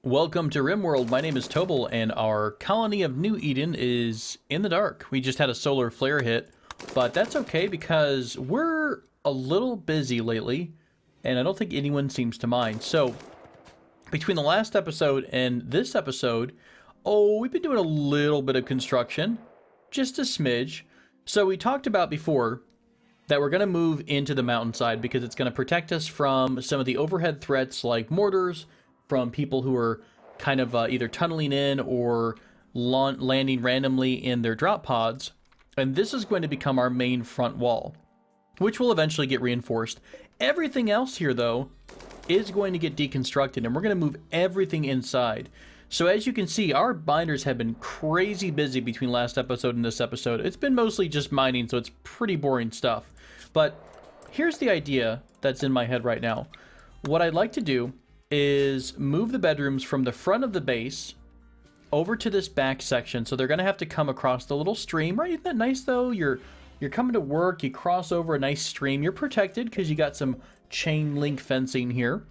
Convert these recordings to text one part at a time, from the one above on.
Welcome to RimWorld. My name is Tobal, and our colony of New Eden is in the dark. We just had a solar flare hit, but that's okay because we're a little busy lately, and I don't think anyone seems to mind. So, between the last episode and this episode, we've been doing a little bit of construction, just a smidge. So we talked about before that we're going to move into the mountainside because it's going to protect us from some of the overhead threats like mortars, from people who are kind of either tunneling in or landing randomly in their drop pods. And this is going to become our main front wall, which will eventually get reinforced. Everything else here, though, is going to get deconstructed, and we're going to move everything inside. So as you can see, our binders have been crazy busy between last episode and this episode. It's been mostly just mining, so it's pretty boring stuff. But here's the idea that's in my head right now. What I'd like to do is move the bedrooms from the front of the base over to this back section. So they're going to have to come across the little stream, right? Isn't that nice, though? You're coming to work, you cross over a nice stream. You're protected because you got some chain link fencing here.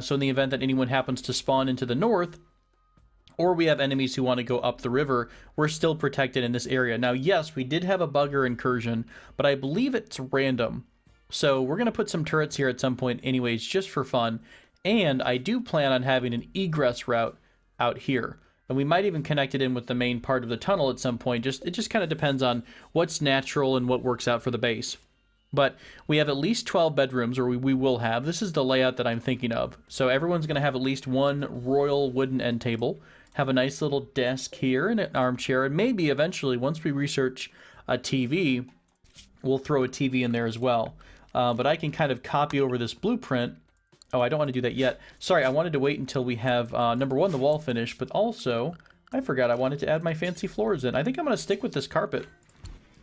So in the event that anyone happens to spawn into the north, or we have enemies who want to go up the river, we're still protected in this area. Now, yes, we did have a bugger incursion, but I believe it's random. So we're going to put some turrets here at some point anyways, just for fun. And I do plan on having an egress route out here. And we might even connect it in with the main part of the tunnel at some point. It just kind of depends on what's natural and what works out for the base. But we have at least 12 bedrooms, or we will have. This is the layout that I'm thinking of. So everyone's going to have at least one royal wooden end table, have a nice little desk here and an armchair, and maybe eventually, once we research a TV, we'll throw a TV in there as well. But I can kind of copy over this blueprint. Oh, I don't want to do that yet. Sorry, I wanted to wait until we have, number one, the wall finished, but also, I forgot I wanted to add my fancy floors in. I think I'm going to stick with this carpet.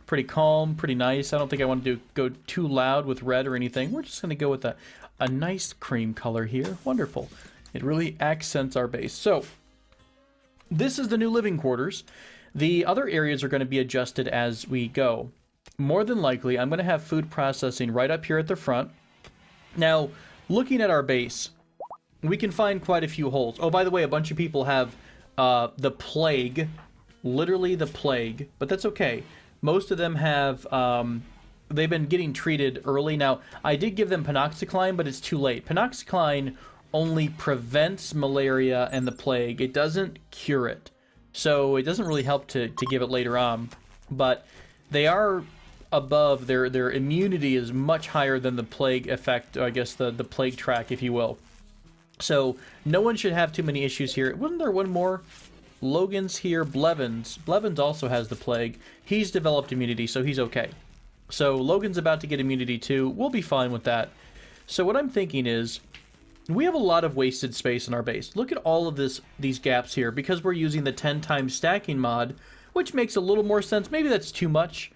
Pretty calm, pretty nice. I don't think I want to go too loud with red or anything. We're just going to go with a nice cream color here. Wonderful. It really accents our base. So, this is the new living quarters. The other areas are going to be adjusted as we go. More than likely, I'm going to have food processing right up here at the front. Now, looking at our base, we can find quite a few holes. Oh, by the way, a bunch of people have the plague, literally the plague, but that's okay. Most of them have, they've been getting treated early. Now, I did give them panoxycline, but it's too late. Panoxycline only prevents malaria and the plague. It doesn't cure it. So it doesn't really help to give it later on. But they are above, their immunity is much higher than the plague effect, I guess the plague track, if you will. So no one should have too many issues here. Wasn't there one more? Logan's here. Blevins also has the plague. He's developed immunity, so he's okay. So Logan's about to get immunity too. We'll be fine with that. So what I'm thinking is, we have a lot of wasted space in our base. Look at all of these gaps here, because we're using the 10 times stacking mod, which makes a little more sense. Maybe that's too much.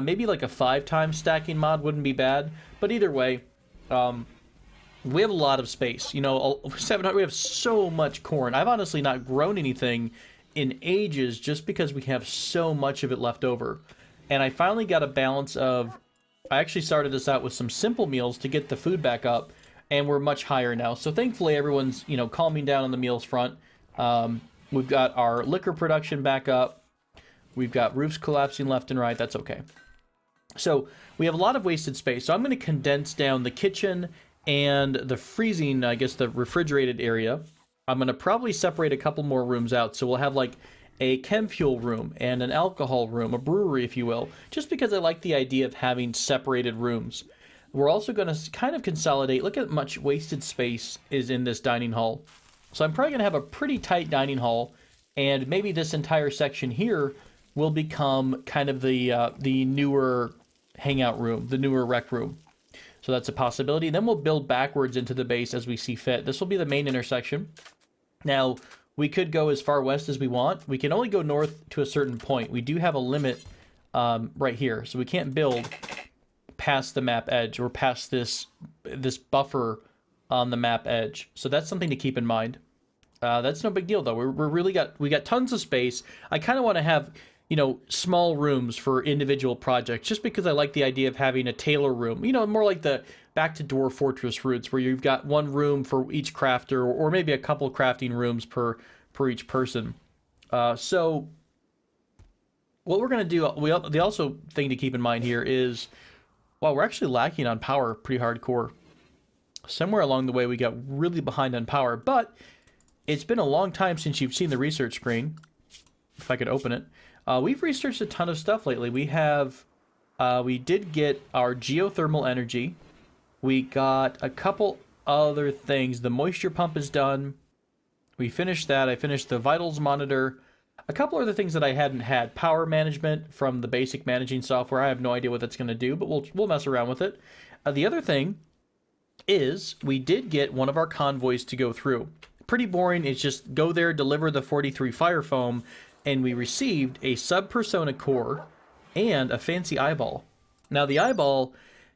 Maybe like a 5 times stacking mod wouldn't be bad. But either way, we have a lot of space. You know, we have so much corn. I've honestly not grown anything in ages just because we have so much of it left over. And I finally got a balance of, I actually started this out with some simple meals to get the food back up, and we're much higher now. So thankfully everyone's, you know, calming down on the meals front. We've got our liquor production back up. We've got roofs collapsing left and right. That's okay. So we have a lot of wasted space. So I'm going to condense down the kitchen and the freezing, I guess the refrigerated area. I'm going to probably separate a couple more rooms out. So we'll have like a chem fuel room and an alcohol room, a brewery, if you will, just because I like the idea of having separated rooms. We're also going to kind of consolidate. Look at how much wasted space is in this dining hall. So I'm probably going to have a pretty tight dining hall, and maybe this entire section here will become kind of the newer hangout room, the newer rec room. So that's a possibility. Then we'll build backwards into the base as we see fit. This will be the main intersection. Now, we could go as far west as we want. We can only go north to a certain point. We do have a limit right here, so we can't build past the map edge or past this buffer on the map edge. So that's something to keep in mind. That's no big deal though. We got tons of space. I kind of want to have, you know, small rooms for individual projects, just because I like the idea of having a tailor room, you know, more like the back to Dwarf Fortress roots, where you've got one room for each crafter, or maybe a couple crafting rooms per each person. So what we're going to do, the also thing to keep in mind here is, well, we're actually lacking on power pretty hardcore. Somewhere along the way, we got really behind on power, but it's been a long time since you've seen the research screen. If I could open it. We've researched a ton of stuff lately. We did get our geothermal energy. We got a couple other things. The moisture pump is done. We finished that. I finished the vitals monitor. A couple other things that I hadn't had. Power management from the basic managing software. I have no idea what that's going to do, but we'll mess around with it. The other thing is we did get one of our convoys to go through. Pretty boring. It's just go there, deliver the 43 fire foam, and we received a sub-persona core and a fancy eyeball. Now the eyeball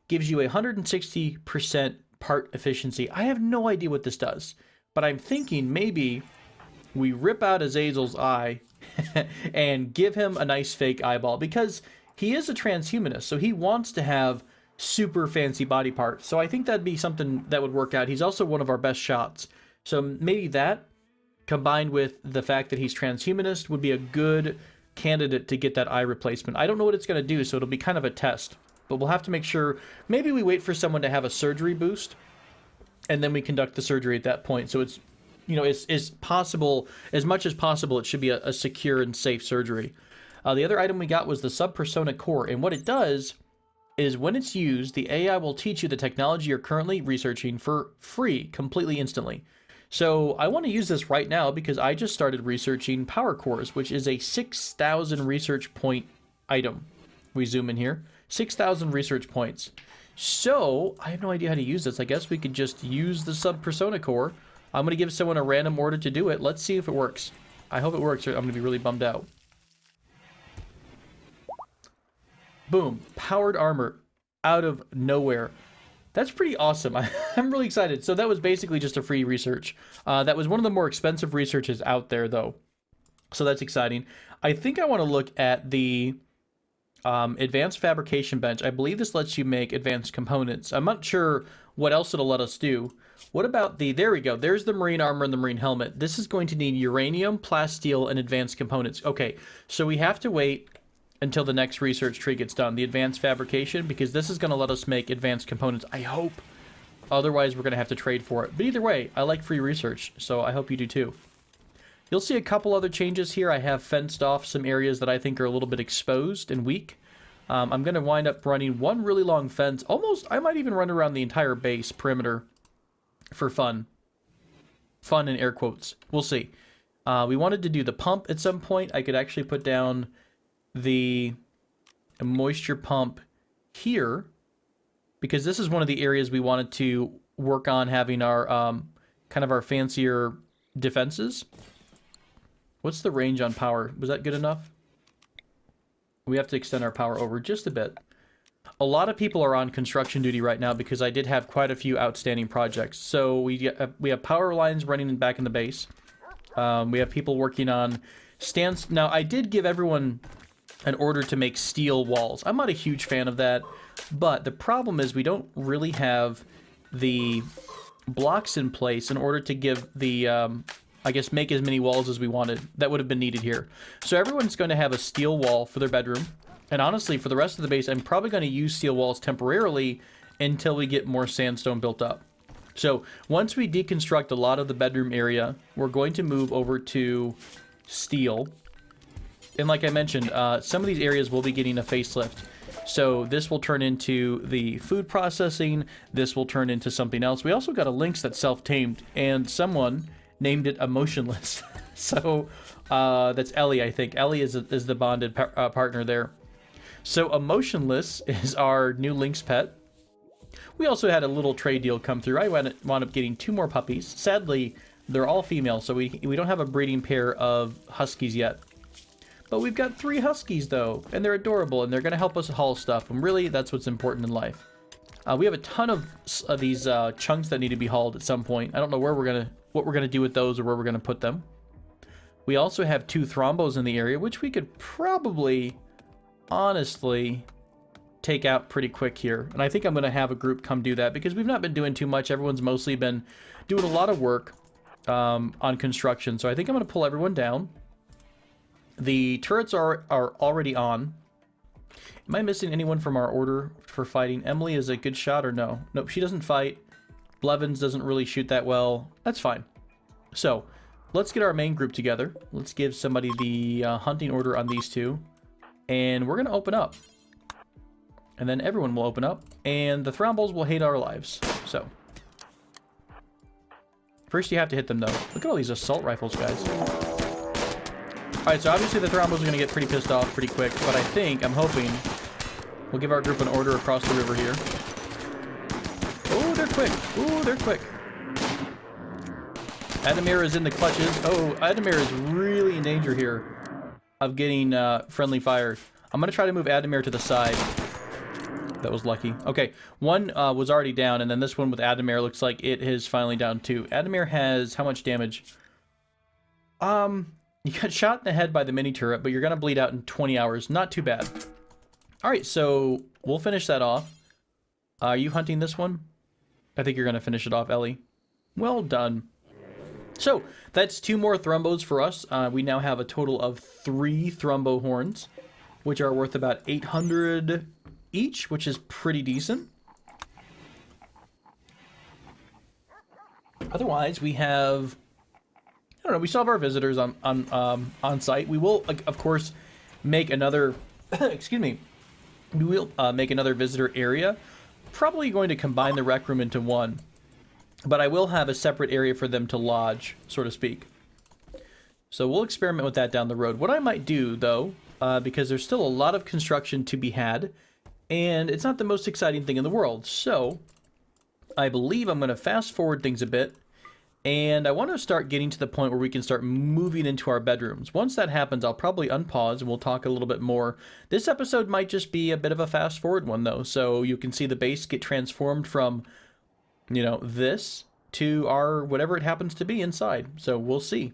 gives you 160% part efficiency. I have no idea what this does, but I'm thinking maybe we rip out Azazel's eye and give him a nice fake eyeball, because he is a transhumanist, so he wants to have super fancy body parts. So I think that'd be something that would work out. He's also one of our best shots. So maybe that, combined with the fact that he's transhumanist, would be a good candidate to get that eye replacement. I don't know what it's going to do, so it'll be kind of a test. But we'll have to make sure, maybe we wait for someone to have a surgery boost, and then we conduct the surgery at that point. So it's, you know, it's possible, as much as possible, it should be a secure and safe surgery. The other item we got was the sub-persona core, and what it does is when it's used, the AI will teach you the technology you're currently researching for free, completely instantly. So I want to use this right now because I just started researching power cores, which is a 6,000 research point item. We zoom in here, 6,000 research points. So I have no idea how to use this. I guess we could just use the sub-persona core. I'm going to give someone a random order to do it. Let's see if it works. I hope it works, or I'm going to be really bummed out. Boom, powered armor out of nowhere. That's pretty awesome. I'm really excited. So that was basically just a free research. That was one of the more expensive researches out there, though. So that's exciting. I think I want to look at the advanced fabrication bench. I believe this lets you make advanced components. I'm not sure what else it'll let us do. What about the, there we go. There's the marine armor and the marine helmet. This is going to need uranium, plasteel, and advanced components. Okay, so we have to wait until the next research tree gets done, the advanced fabrication, because this is going to let us make advanced components, I hope. Otherwise, we're going to have to trade for it. But either way, I like free research, so I hope you do too. You'll see a couple other changes here. I have fenced off some areas that I think are a little bit exposed and weak. I'm going to wind up running one really long fence. Almost, I might even run around the entire base perimeter for fun. Fun in air quotes. We'll see. We wanted to do the pump at some point. I could actually put down the moisture pump here, because this is one of the areas we wanted to work on having our kind of our fancier defenses. What's the range on power? Was that good enough? We have to extend our power over just a bit. A lot of people are on construction duty right now because I did have quite a few outstanding projects. So we have power lines running back in the base. We have people working on stands. Now I did give everyone an order to make steel walls. I'm not a huge fan of that, but the problem is we don't really have the blocks in place in order to give the, I guess, make as many walls as we wanted. That would have been needed here. So everyone's going to have a steel wall for their bedroom. And honestly, for the rest of the base, I'm probably going to use steel walls temporarily until we get more sandstone built up. So once we deconstruct a lot of the bedroom area, we're going to move over to steel. And like I mentioned, some of these areas will be getting a facelift. So this will turn into the food processing. This will turn into something else. We also got a lynx that's self-tamed, and someone named it Emotionless. So that's Ellie, I think. Ellie is the bonded partner there. So Emotionless is our new lynx pet. We also had a little trade deal come through. I wound up getting 2 more puppies. Sadly, they're all female, so we don't have a breeding pair of huskies yet. But we've got 3 huskies, though, and they're adorable, and they're going to help us haul stuff, and really, that's what's important in life. We have a ton of these chunks that need to be hauled at some point. I don't know what we're gonna do with those or where we're going to put them. We also have 2 thrombos in the area, which we could probably, honestly, take out pretty quick here. And I think I'm going to have a group come do that because we've not been doing too much. Everyone's mostly been doing a lot of work on construction. So I think I'm going to pull everyone down. The turrets are already on. Am I missing anyone from our order for fighting? Emily is a good shot or no? Nope, she doesn't fight. Blevins doesn't really shoot that well. That's fine. So let's get our main group together. Let's give somebody the hunting order on these two. And we're going to open up. And then everyone will open up. And the Thrombos will hate our lives. So first you have to hit them though. Look at all these assault rifles, guys. Alright, so obviously the Thrombos are going to get pretty pissed off pretty quick. But I'm hoping, we'll give our group an order across the river here. Oh, they're quick. Oh, they're quick. Adamir is in the clutches. Oh, Adamir is really in danger here of getting friendly fire. I'm going to try to move Adamir to the side. That was lucky. Okay, one was already down, and then this one with Adamir looks like it is finally down too. Adamir has how much damage? You got shot in the head by the mini turret, but you're going to bleed out in 20 hours. Not too bad. All right, so we'll finish that off. Are you hunting this one? I think you're going to finish it off, Ellie. Well done. So that's 2 more Thrombos for us. We now have a total of 3 Thrombo horns, which are worth about 800 each, which is pretty decent. Otherwise, we have, I don't know, we still have our visitors on site. We will, of course, make another, excuse me, we will make another visitor area. Probably going to combine the rec room into one. But I will have a separate area for them to lodge, so to speak. So we'll experiment with that down the road. What I might do, though, because there's still a lot of construction to be had, and it's not the most exciting thing in the world. So I believe I'm going to fast forward things a bit, and I want to start getting to the point where we can start moving into our bedrooms. Once that happens, I'll probably unpause and we'll talk a little bit more. This episode might just be a bit of a fast forward one, though, so you can see the base get transformed from, you know, this to our whatever it happens to be inside. So we'll see.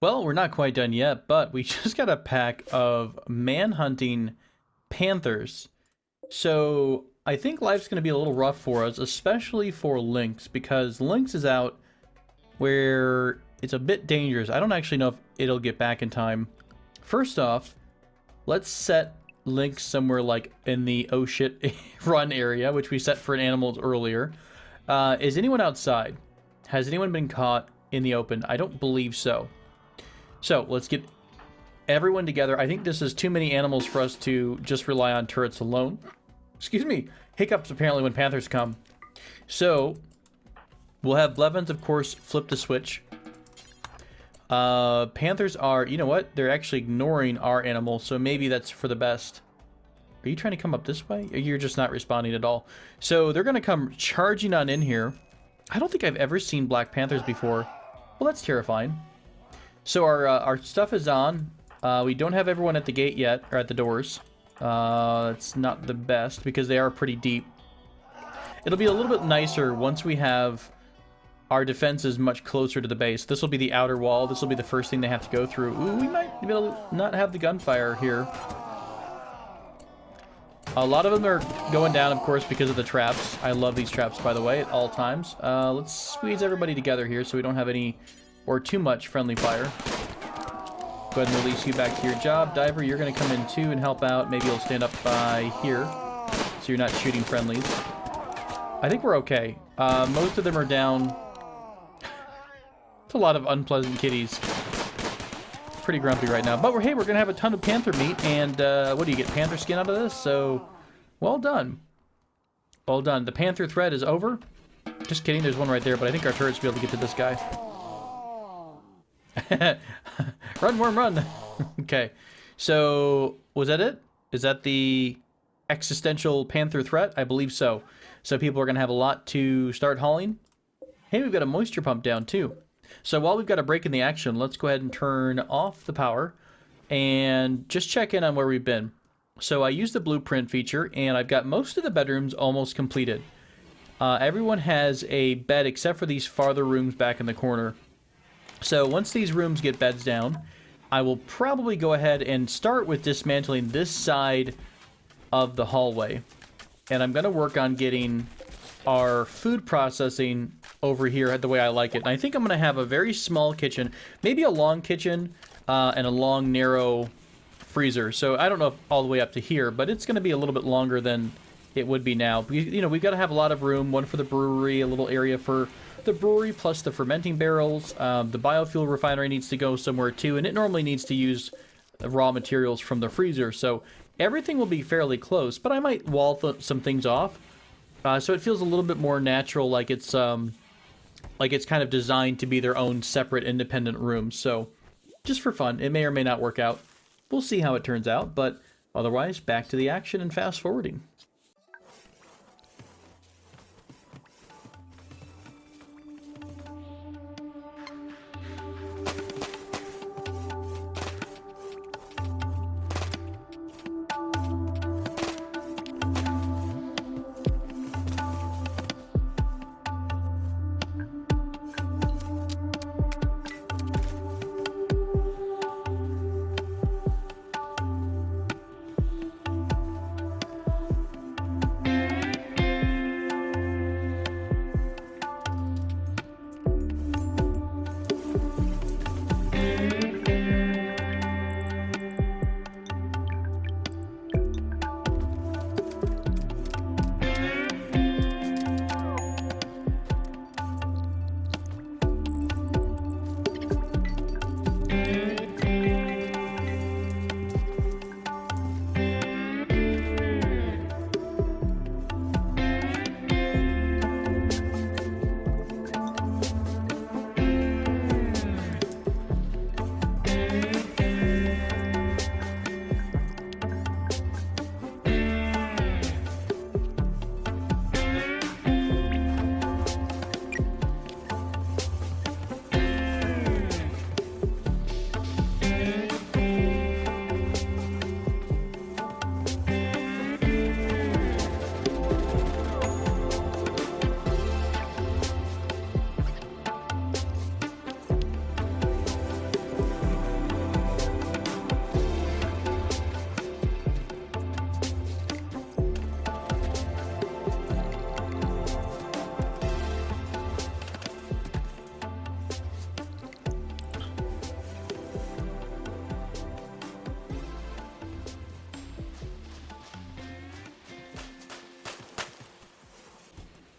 Well, we're not quite done yet, but we just got a pack of man-hunting panthers. So I think life's going to be a little rough for us, especially for Lynx, because Lynx is out where it's a bit dangerous. I don't actually know if it'll get back in time. First off, let's set Lynx somewhere like in the oh shit run area, which we set for an animals earlier. Is anyone outside? Has anyone been caught in the open? I don't believe so. So let's get everyone together. I think this is too many animals for us to just rely on turrets alone. Excuse me. Hiccups apparently when Panthers come. So we'll have Blevins, of course, flip the switch. Panthers are, you know what? They're actually ignoring our animal, so maybe that's for the best. Are you trying to come up this way? Or you're just not responding at all. So they're going to come charging on in here. I don't think I've ever seen Black Panthers before. Well, that's terrifying. So our stuff is on. We don't have everyone at the gate yet, or at the doors. It's not the best because they are pretty deep. It'll be a little bit nicer once we have our defenses much closer to the base. This will be the outer wall. This will be the first thing they have to go through. Ooh, we might be able to not have the gunfire here. A lot of them are going down, of course, because of the traps. I love these traps, by the way, at all times. Let's squeeze everybody together here so we don't have any or too much friendly fire. Go ahead and release you back to your job. Diver, you're going to come in too and help out. Maybe you'll stand up by here so you're not shooting friendlies. I think we're okay. Most of them are down. It's a lot of unpleasant kitties. Pretty grumpy right now. But hey, we're going to have a ton of panther meat. And what do you get? Panther skin out of this? So, well done. Well done. The panther threat is over. Just kidding. There's one right there. But I think our turrets will be able to get to this guy. Run, worm, run. Okay. So, was that it? Is that the existential panther threat? I believe so. So people are going to have a lot to start hauling. Hey, we've got a moisture pump down too. So while we've got a break in the action, let's go ahead and turn off the power and just check in on where we've been. So I used the blueprint feature and I've got most of the bedrooms almost completed. Everyone has a bed except for these farther rooms back in the corner. So once these rooms get beds down, I will probably go ahead and start with dismantling this side of the hallway. And I'm going to work on getting our food processing over here the way I like it. And I think I'm going to have a very small kitchen, maybe a long kitchen and a long, narrow freezer. So I don't know if all the way up to here, but it's going to be a little bit longer than it would be now. You know, we've got to have a lot of room, one for the brewery, a little area for the brewery, plus the fermenting barrels. The biofuel refinery needs to go somewhere too, and it normally needs to use raw materials from the freezer. So everything will be fairly close, but I might wall some things off. So it feels a little bit more natural, like it's kind of designed to be their own separate independent rooms. So just for fun, it may or may not work out. We'll see how it turns out, but otherwise, back to the action and fast forwarding.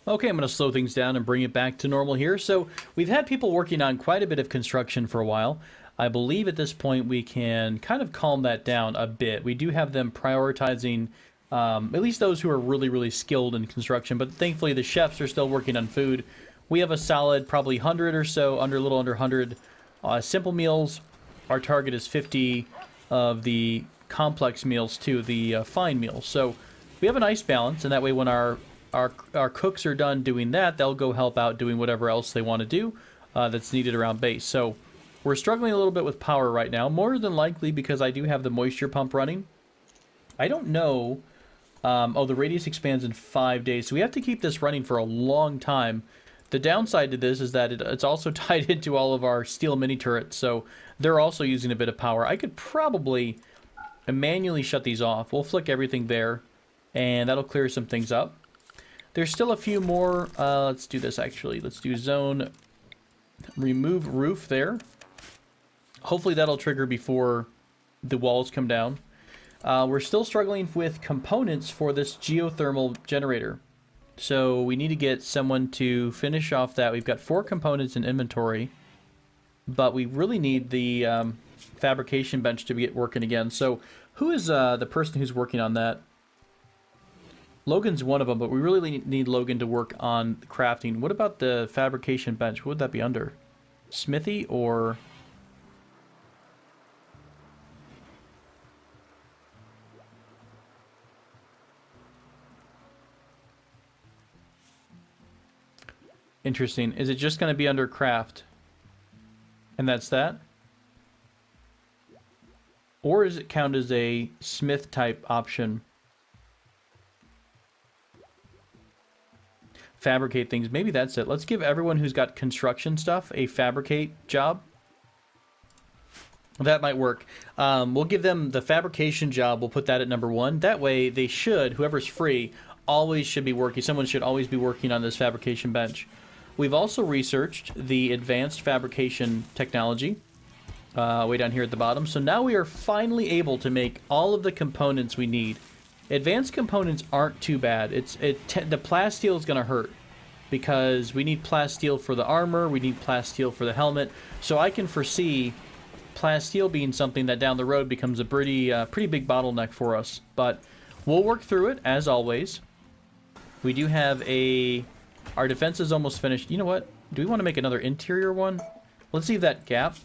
Okay, I'm going to slow things down and bring it back to normal here. So we've had people working on quite a bit of construction for a while. I believe at this point we can kind of calm that down a bit. We do have them prioritizing at least those who are really, really skilled in construction, but thankfully the chefs are still working on food. We have a solid probably 100 or so, a little under 100 simple meals. Our target is 50 of the complex meals too, the fine meals. So we have a nice balance, and that way when our cooks are done doing that, they'll go help out doing whatever else they want to do that's needed around base. So we're struggling a little bit with power right now, more than likely because I do have the moisture pump running. I don't know. Oh, the radius expands in 5 days, so we have to keep this running for a long time. The downside to this is that it's also tied into all of our steel mini turrets, so they're also using a bit of power. I could probably manually shut these off. We'll flick everything there, and that'll clear some things up. There's still a few more. Let's do this, actually. Let's do zone remove roof there. Hopefully that'll trigger before the walls come down. We're still struggling with components for this geothermal generator. So we need to get someone to finish off that. We've got 4 components in inventory, but we really need the fabrication bench to get working again. So who is the person who's working on that? Logan's one of them, but we really need Logan to work on crafting. What about the fabrication bench? What would that be under? Smithy or... Interesting. Is it just going to be under craft? And that's that? Or does it count as a smith type option? Fabricate things. Maybe that's it. Let's give everyone who's got construction stuff a fabricate job. That might work. We'll give them the fabrication job. We'll put that at number 1. That way they should, whoever's free, always should be working. Someone should always be working on this fabrication bench. We've also researched the advanced fabrication technology way down here at the bottom. So now we are finally able to make all of the components we need. Advanced components aren't too bad. The plasteel is going to hurt because we need plasteel for the armor, we need plasteel for the helmet. So I can foresee plasteel being something that down the road becomes a pretty big bottleneck for us. But we'll work through it as always. We do have our defense is almost finished. You know what? Do we want to make another interior one? Let's leave that gap.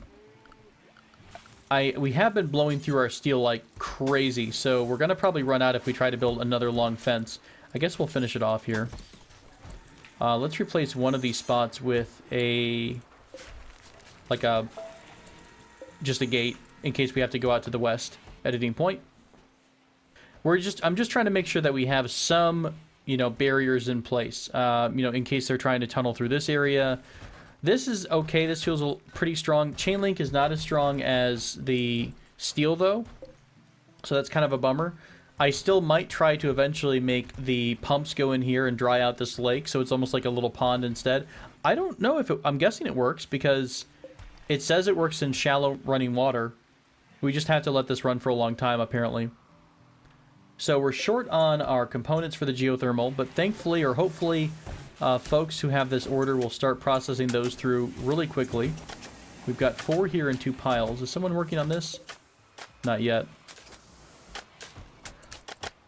We have been blowing through our steel like crazy, so we're going to probably run out if we try to build another long fence. I guess we'll finish it off here. Let's replace one of these spots with just a gate in case we have to go out to the west editing point. I'm just trying to make sure that we have some, barriers in place, in case they're trying to tunnel through this area. This is okay. This feels pretty strong. Chain link is not as strong as the steel, though, so that's kind of a bummer. I still might try to eventually make the pumps go in here and dry out this lake, so it's almost like a little pond instead. I don't know if I'm guessing it works because it says it works in shallow running water. We just have to let this run for a long time, apparently. So we're short on our components for the geothermal, but thankfully or hopefully folks who have this order will start processing those through really quickly. We've got 4 here in 2 piles. Is someone working on this? Not yet.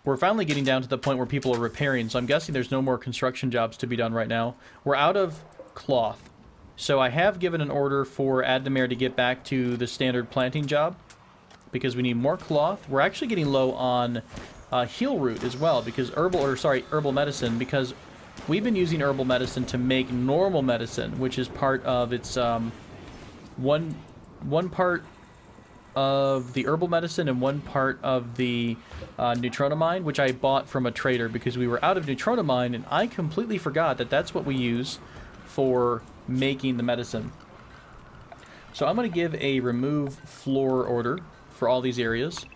We're finally getting down to the point where people are repairing, so I'm guessing there's no more construction jobs to be done right now. We're out of cloth. So I have given an order for Adnamere to get back to the standard planting job because we need more cloth. We're actually getting low on heal root as well because herbal medicine, because we've been using herbal medicine to make normal medicine, which is part of its one part of the herbal medicine and one part of the neutronomine, which I bought from a trader because we were out of neutronomine, and I completely forgot that that's what we use for making the medicine. So I'm going to give a remove floor order for all these areas.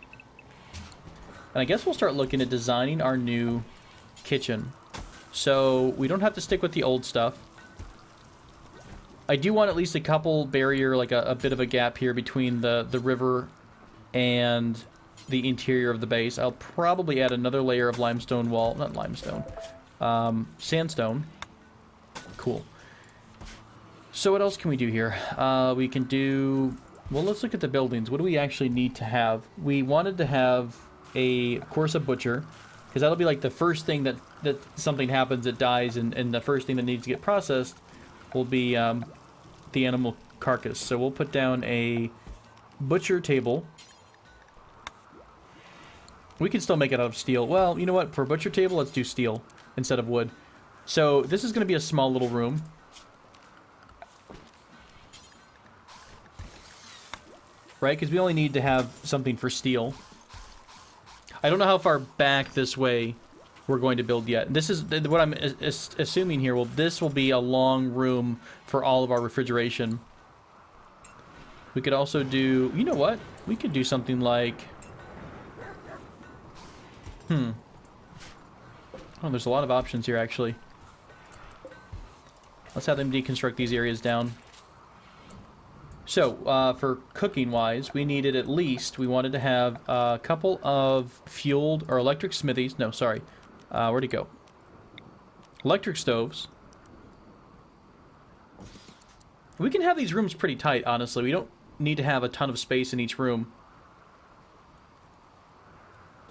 And I guess we'll start looking at designing our new kitchen. So we don't have to stick with the old stuff. I do want at least a couple barrier, like a bit of a gap here between the river and the interior of the base. I'll probably add another layer of limestone wall, not limestone, sandstone. cool. So what else can we do here? We can do... Well, let's look at the buildings. What do we actually need to have? We wanted to have, of course, a butcher, because that'll be like the first thing that something happens, it dies, and the first thing that needs to get processed will be the animal carcass. So we'll put down a butcher table. We can still make it out of steel. Well, you know what? For a butcher table, let's do steel instead of wood. So this is going to be a small little room. Right? Because we only need to have something for steel. I don't know how far back this way we're going to build yet. This is what I'm assuming here. Well, this will be a long room for all of our refrigeration. We could also do... You know what? We could do something like... Oh, there's a lot of options here, actually. Let's have them deconstruct these areas down. So, for cooking-wise, we needed at least... We wanted to have a couple of fueled or electric smithies. No, sorry. Where'd it go? Electric stoves. We can have these rooms pretty tight, honestly. We don't need to have a ton of space in each room.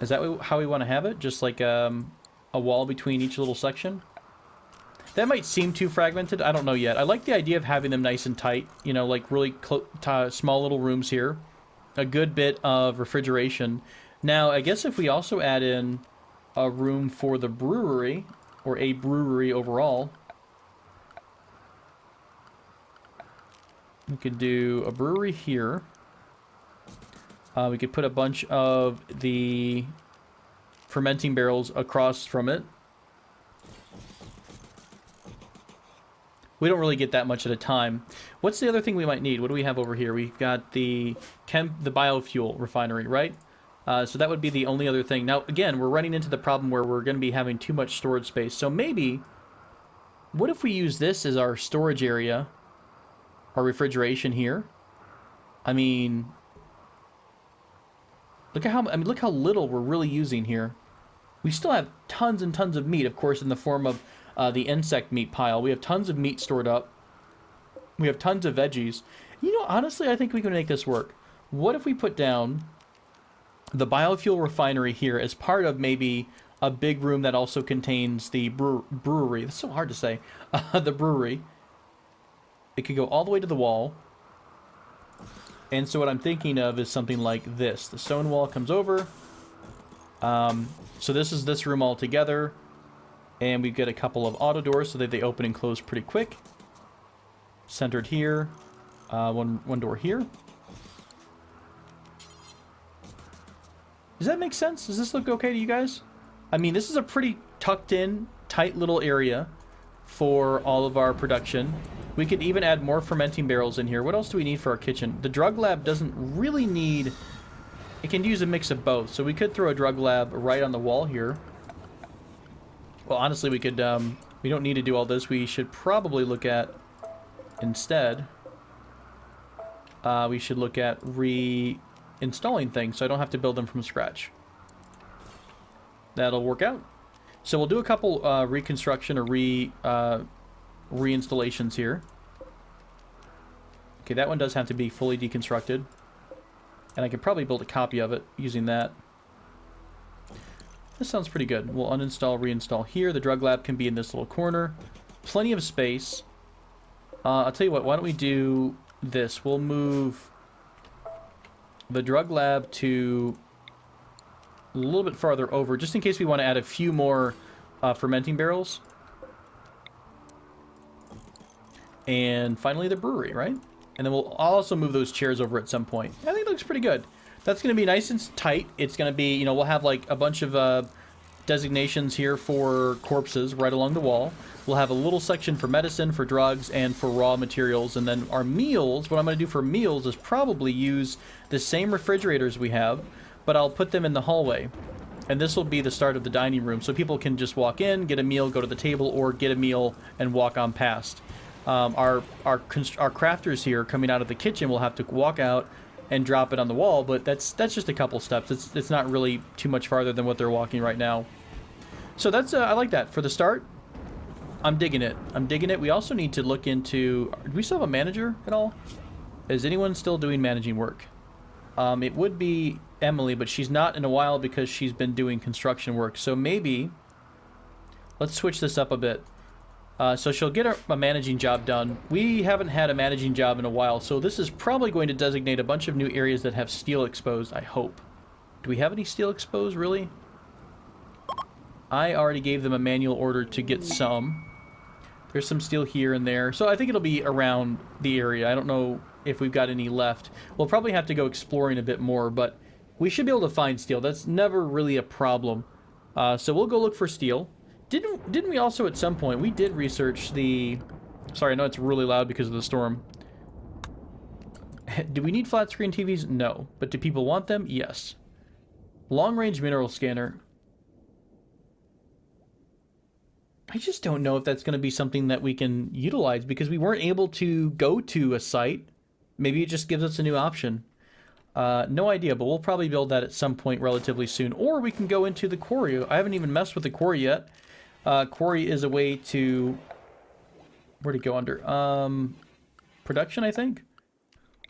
Is that how we want to have it? Just like a wall between each little section? That might seem too fragmented. I don't know yet. I like the idea of having them nice and tight. You know, like really small little rooms here. A good bit of refrigeration. Now, I guess if we also add in a room for the brewery, or a brewery overall, we could do a brewery here. We could put a bunch of the fermenting barrels across from it. We don't really get that much at a time. What's the other thing we might need? What do we have over here? We've got the biofuel refinery, right? So that would be the only other thing. Now, again, we're running into the problem where we're going to be having too much storage space. So maybe, what if we use this as our storage area, our refrigeration here? I mean... Look how little we're really using here. We still have tons and tons of meat, of course, in the form of the insect meat pile. We have tons of meat stored up. We have tons of veggies. You know, honestly, I think we can make this work. What if we put down the biofuel refinery here as part of maybe a big room that also contains the brewery? That's so hard to say. The brewery. It could go all the way to the wall. And so what I'm thinking of is something like this. The stone wall comes over. So this is this room all together. And we get a couple of auto doors so that they open and close pretty quick. Centered here. One door here. Does that make sense? Does this look okay to you guys? I mean, this is a pretty tucked in, tight little area for all of our production. We could even add more fermenting barrels in here. What else do we need for our kitchen? The drug lab doesn't really need... It can use a mix of both. So we could throw a drug lab right on the wall here. Well, honestly, we could... we don't need to do all this. We should probably look at... Instead... we should look at reinstalling things so I don't have to build them from scratch. That'll work out. So we'll do a couple reconstruction or reinstallations here. Okay, that one does have to be fully deconstructed. And I could probably build a copy of it using that. This sounds pretty good. We'll uninstall, reinstall here. The drug lab can be in this little corner. Plenty of space. I'll tell you what, why don't we do this? We'll move the drug lab to a little bit farther over, just in case we want to add a few more fermenting barrels. And finally the brewery, right? And then we'll also move those chairs over at some point. I think it looks pretty good. That's going to be nice and tight. It's going to be, you know, we'll have like a bunch of designations here for corpses right along the wall. We'll have a little section for medicine, for drugs, and for raw materials. And then our meals, what I'm going to do for meals is probably use the same refrigerators we have, but I'll put them in the hallway. And this will be the start of the dining room. So people can just walk in, get a meal, go to the table, or get a meal and walk on past. Our crafters here coming out of the kitchen will have to walk out and drop it on the wall, but that's just a couple steps. It's not really too much farther than what they're walking right now. So that's I like that for the start. I'm digging it. I'm digging it. We also need to look into... Do we still have a manager at all? Is anyone still doing managing work? It would be Emily, but she's not in a while because she's been doing construction work. So maybe... Let's switch this up a bit. So she'll get a managing job done. We haven't had a managing job in a while, so this is probably going to designate a bunch of new areas that have steel exposed, I hope. Do we have any steel exposed, really? I already gave them a manual order to get some. There's some steel here and there, so I think it'll be around the area. I don't know if we've got any left. We'll probably have to go exploring a bit more, but we should be able to find steel. That's never really a problem. So we'll go look for steel. Didn't we also at some point, we did research the... Sorry, I know it's really loud because of the storm. Do we need flat screen TVs? No. But do people want them? Yes. Long-range mineral scanner. I just don't know if that's going to be something that we can utilize because we weren't able to go to a site. Maybe it just gives us a new option. No idea, but we'll probably build that at some point relatively soon. Or we can go into the quarry. I haven't even messed with the quarry yet. Quarry is a way to... Where'd it go under? Production, I think?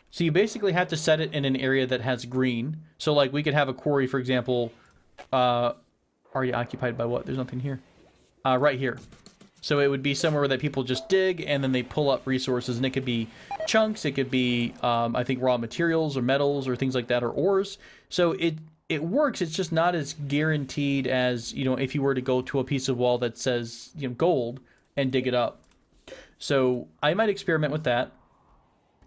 So you basically have to set it in an area that has green. So, like, we could have a quarry, for example... already occupied by what? There's nothing here. Right here. So it would be somewhere that people just dig, and then they pull up resources, and it could be chunks, it could be, I think, raw materials, or metals, or things like that, or ores. So it works, it's just not as guaranteed as, you know, if you were to go to a piece of wall that says, you know, gold, and dig it up. So I might experiment with that.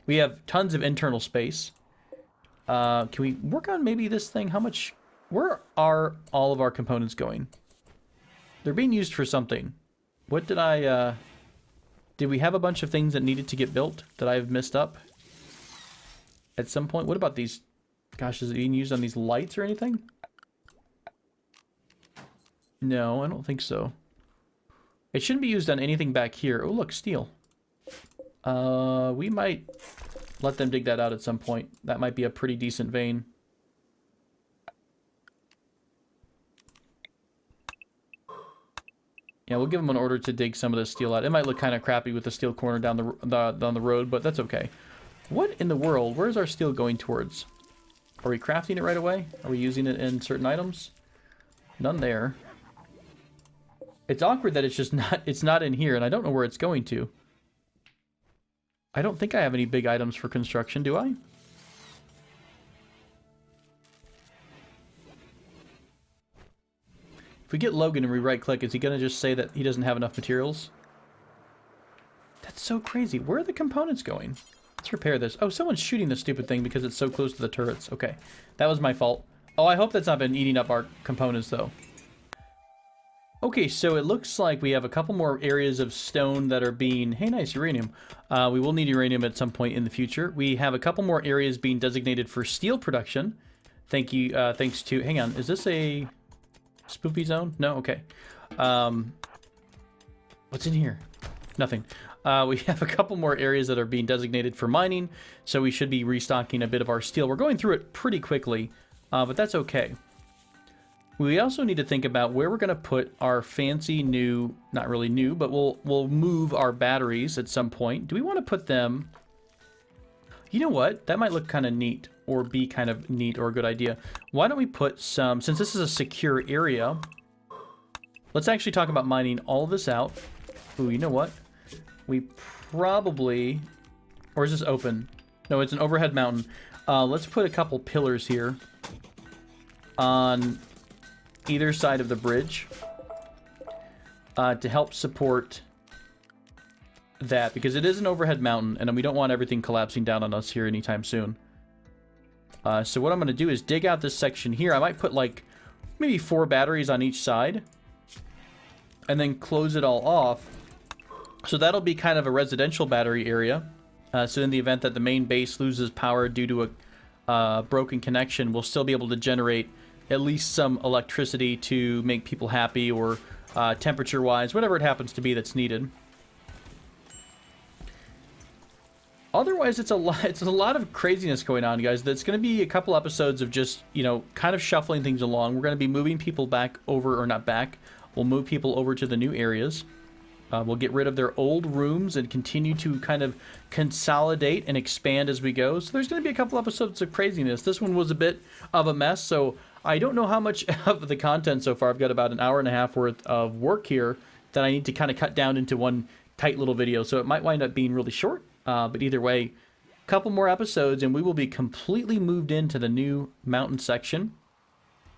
We have tons of internal space. Can we work on maybe this thing? How much... Where are all of our components going? They're being used for something. What did I, did we have a bunch of things that needed to get built that I've missed up at some point? What about these? Gosh, is it being used on these lights or anything? No, I don't think so. It shouldn't be used on anything back here. Oh, look, steel. We might let them dig that out at some point. That might be a pretty decent vein. Yeah, we'll give them an order to dig some of this steel out. It might look kind of crappy with the steel corner down the road, but that's okay. What in the world? Where's our steel going towards? Are we crafting it right away? Are we using it in certain items? None there. It's awkward that it's just not, it's not in here, and I don't know where it's going to. I don't think I have any big items for construction, do I? If we get Logan and we right-click, is he going to just say that he doesn't have enough materials? That's so crazy. Where are the components going? Let's repair this. Oh, someone's shooting the stupid thing because it's so close to the turrets. Okay, that was my fault. Oh, I hope that's not been eating up our components, though. Okay, so it looks like we have a couple more areas of stone that are being... Hey, nice, uranium. We will need uranium at some point in the future. We have a couple more areas being designated for steel production. Thank you, thanks to... Hang on, is this a... Spoopy zone? No? Okay. What's in here? Nothing. We have a couple more areas that are being designated for mining, so we should be restocking a bit of our steel. We're going through it pretty quickly, but that's okay. We also need to think about where we're going to put our fancy new, not really new, but we'll move our batteries at some point. Do we want to put them... You know what? That might look kind of neat, or be kind of neat, or a good idea. Why don't we put some, since this is a secure area, let's actually talk about mining all of this out. Ooh, you know what? We probably, or is this open? No, it's an overhead mountain. Let's put a couple pillars here on either side of the bridge to help support that, because it is an overhead mountain, and we don't want everything collapsing down on us here anytime soon. So what I'm going to do is dig out this section here. I might put like maybe 4 batteries on each side and then close it all off. So that'll be kind of a residential battery area. So in the event that the main base loses power due to a broken connection, we'll still be able to generate at least some electricity to make people happy, or temperature-wise, whatever it happens to be that's needed. Otherwise, it's a lot of craziness going on, guys. That's going to be a couple episodes of just, you know, kind of shuffling things along. We're going to be moving people back over, or not back. We'll move people over to the new areas. We'll get rid of their old rooms and continue to kind of consolidate and expand as we go. So there's going to be a couple episodes of craziness. This one was a bit of a mess, so I don't know how much of the content so far. I've got about an hour and a half worth of work here that I need to kind of cut down into one tight little video. So it might wind up being really short, but either way, a couple more episodes and we will be completely moved into the new mountain section.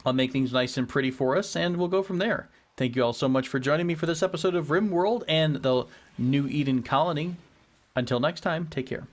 I'll make things nice and pretty for us, and we'll go from there. Thank you all so much for joining me for this episode of RimWorld and the New Eden Colony. Until next time, take care.